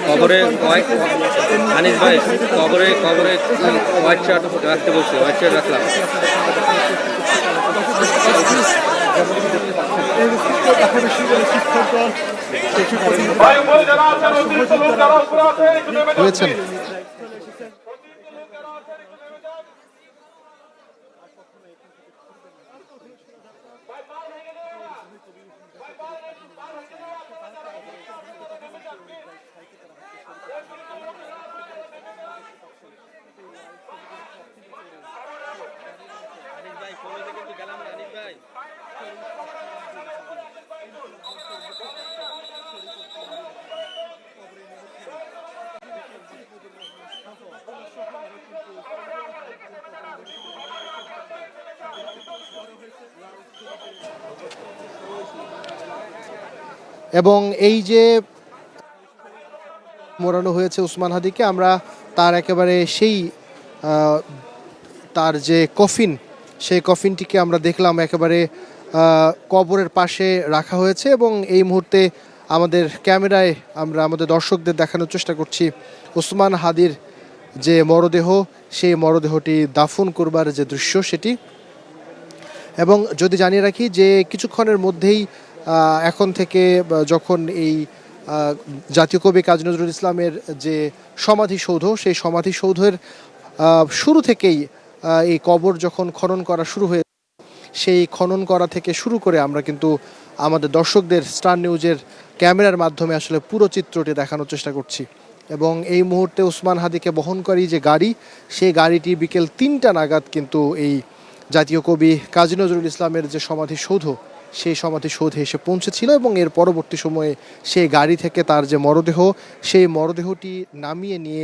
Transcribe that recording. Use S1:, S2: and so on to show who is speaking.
S1: কবরে আনিস ভাই কবরে কবরে হোয়াইট শার্ট রাখতে বলছে, হোয়াইট শার্ট রাখলাম।
S2: হয়েছেন এবং এই যে মোড়ানো হয়েছে ওসমান হাদিকে, আমরা তার একেবারে সেই তার যে কফিন, সেই কফিনটিকে আমরা দেখলাম একেবারে কবরের পাশে রাখা হয়েছে। এবং এই মুহূর্তে আমাদের ক্যামেরায় আমরা আমাদের দর্শকদের দেখানোর চেষ্টা করছি ওসমান হাদির যে মরদেহ, সেই মরদেহটি দাফন করবার যে দৃশ্য সেটি। এবং যদি জানিয়ে রাখি যে কিছুক্ষণের মধ্যেই এখন থেকে যখন এই জাতীয় কবি কাজী নজরুল ইসলামের যে সমাধিসৌধ, সেই সমাধিসৌধের শুরু থেকেই এই কবর যখন খনন করা শুরু হয়ে, সেই খনন করা থেকে শুরু করে আমরা কিন্তু আমাদের দর্শকদের স্টার নিউজের ক্যামেরার মাধ্যমে আসলে পুরো চিত্রটি দেখানোর চেষ্টা করছি। এবং এই মুহূর্তে ওসমান হাদিকে বহনকারী যে গাড়ি, সেই গাড়িটি বিকেল ৩টা নাগাদ কিন্তু এই জাতীয় কবি কাজী নজরুল ইসলামের যে সমাধিসৌধ, সেই সমাধিসৌধে এসে পৌঁছেছিল। এবং এর পরবর্তী সময়ে সেই গাড়ি থেকে তার যে মরদেহ, সেই মরদেহটি নামিয়ে নিয়ে